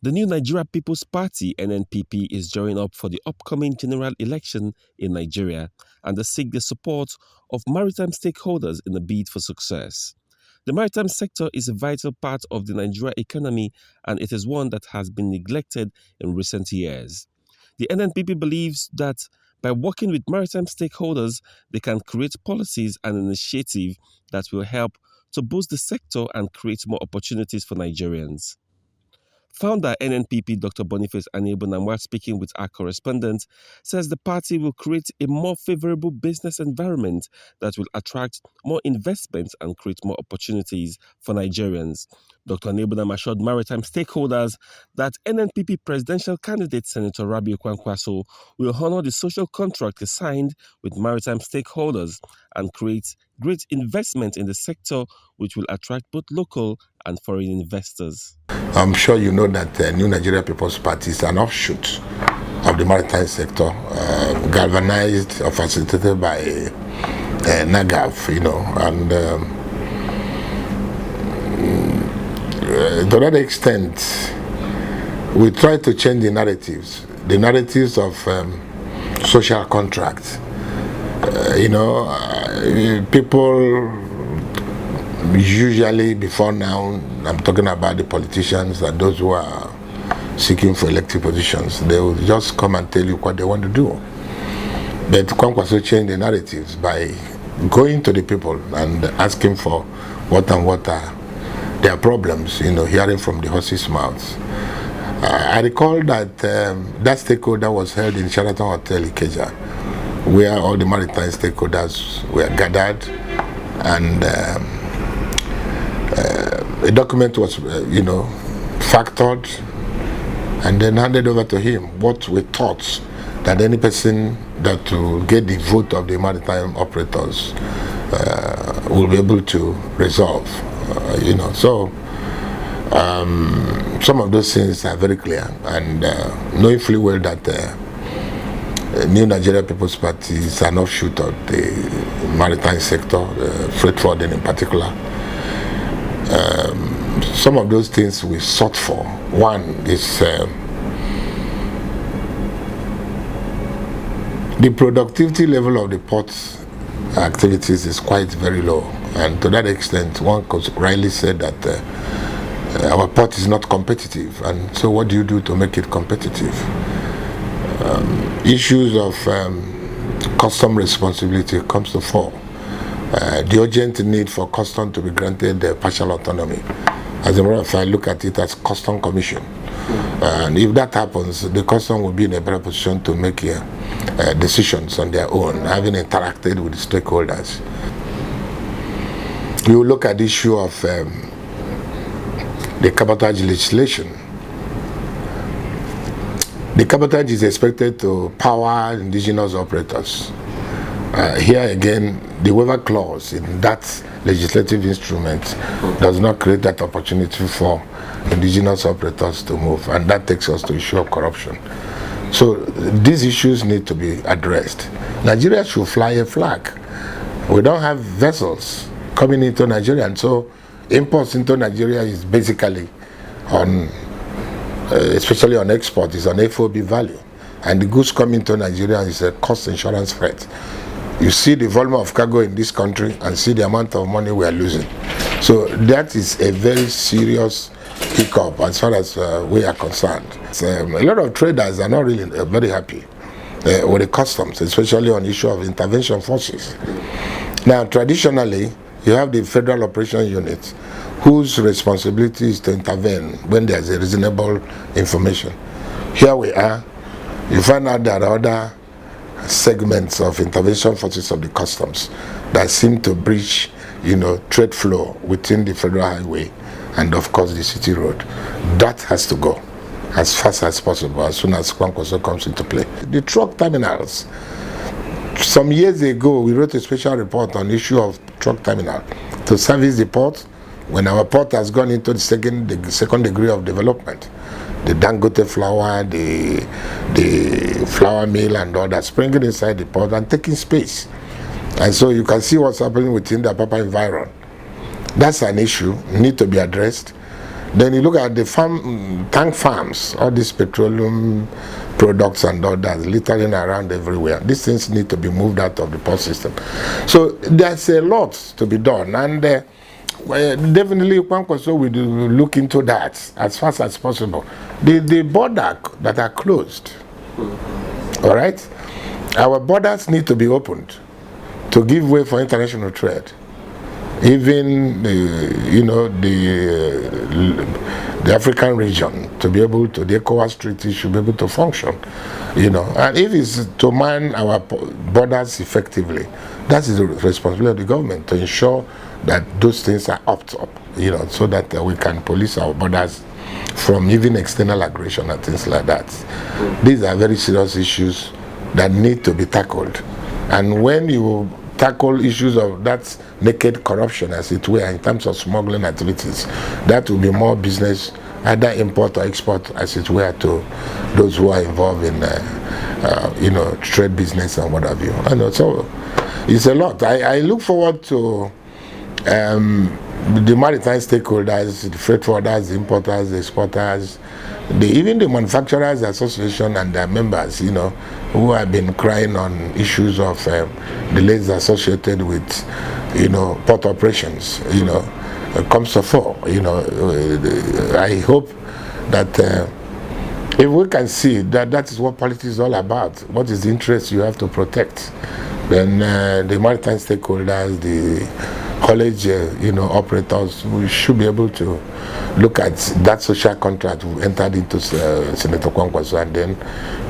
The new Nigeria People's Party (Nnpp) is gearing up for the upcoming general election in Nigeria, and they seek the support of maritime stakeholders in a bid for success. The maritime sector is a vital part of the Nigeria economy, and it is one that has been neglected in recent years. The Nnpp believes that by working with maritime stakeholders, they can create policies and initiatives that will help to boost the sector and create more opportunities for Nigerians. Founder Nnpp Dr. Boniface Anibunam, while speaking with our correspondent, says the party will create a more favorable business environment that will attract more investments and create more opportunities for Nigerians. Dr. Anibunam assured maritime stakeholders that Nnpp presidential candidate Senator Rabiu Kwankwaso will honor the social contract he signed with maritime stakeholders and create great investment in the sector, which will attract both local and foreign investors. I'm sure you know that the New Nigeria People's Party is an offshoot of the maritime sector, galvanized or facilitated by NAGAF, and to that extent, we try to change the narratives of social contract. People usually, before now, I'm talking about the politicians and those who are seeking for elected positions, they will just come and tell you what they want to do. But Kwankwaso changed the narratives by going to the people and asking for what are their problems, hearing from the horse's mouths. I recall that that stakeholder was held in Sheraton Hotel Ikeja, where all the maritime stakeholders were gathered, and a document was, factored and then handed over to him. What we thought that any person that will get the vote of the maritime operators will be able to resolve, So some of those things are very clear, and knowing fully well that New Nigeria People's Party is an offshoot of the maritime sector, freight forwarding in particular. Some of those things we sought for. One is the productivity level of the port activities is quite very low, and to that extent, one could rightly say that our port is not competitive. And so, what do you do to make it competitive? Issues of custom responsibility comes to fore. The urgent need for custom to be granted partial autonomy. As a matter of fact, I look at it as custom commission. And if that happens, the custom will be in a better position to make decisions on their own, having interacted with the stakeholders. We will look at the issue of the cabotage legislation. The cabotage is expected to power indigenous operators. Here again, the waiver clause in that legislative instrument does not create that opportunity for indigenous operators to move, and that takes us to the issue of corruption. So these issues need to be addressed. Nigeria should fly a flag. We don't have vessels coming into Nigeria, and so imports into Nigeria is basically on, especially on export, is on FOB value, and the goods coming to Nigeria is a cost insurance freight. You see the volume of cargo in this country and see the amount of money we are losing. So that is a very serious hiccup as far as we are concerned. A lot of traders are not really very happy with the customs, especially on the issue of intervention forces. Now, traditionally, you have the Federal Operation Unit, whose responsibility is to intervene when there's a reasonable information. Here we are, you find out there are other segments of intervention forces of the customs that seem to breach, trade flow within the federal highway and of course the city road. That has to go as fast as possible, as soon as Kwankwaso comes into play. The truck terminals. Some years ago, we wrote a special report on the issue of truck terminal to service the port when our port has gone into the second degree of development. The Dangote flour, the flour mill and all that, springing inside the port and taking space. And so you can see what's happening within the Apapa environment. That's an issue, need to be addressed. Then you look at the tank farms, all these petroleum products and all that littering around everywhere. These things need to be moved out of the port system. So there's a lot to be done, and definitely Kwankwaso will look into that as fast as possible. The border that are closed, all right, our borders need to be opened to give way for international trade. Even the African region to be able to, the ECOWAS treaty should be able to function, and if it's to man our borders effectively, that is the responsibility of the government to ensure that those things are up, so that we can police our borders from even external aggression and things like that. These are very serious issues that need to be tackled, and when you tackle issues of that naked corruption, as it were, in terms of smuggling activities, that will be more business, either import or export, as it were, to those who are involved in trade business and what have you. And so it's a lot. I look forward to the maritime stakeholders, the freight forwarders, the importers, the exporters, even the manufacturers association and their members, who have been crying on issues of delays associated with, port operations, comes to fore. I hope that if we can see that that is what politics is all about, what is the interest you have to protect, then the maritime stakeholders, the college, operators, we should be able to look at that social contract we entered into Senator Kwankwaso and then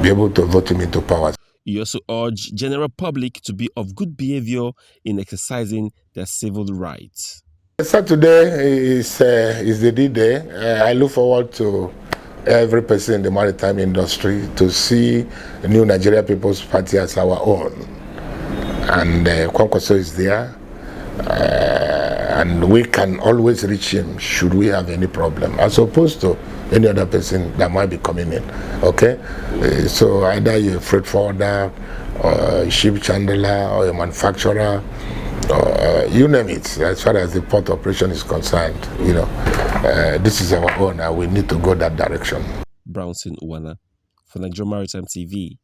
be able to vote him into power. He also urged general public to be of good behavior in exercising their civil rights. Saturday is the D-Day. I look forward to every person in the maritime industry to see the New Nigeria People's Party as our own. And Kwankwaso is there. And we can always reach him should we have any problem, as opposed to any other person that might be coming in. Okay, so either you're a freight forwarder, or a ship chandler, or a manufacturer, or you name it. As far as the port operation is concerned, this is our own, and we need to go that direction. Brownson Uwana for Nigeria Maritime TV.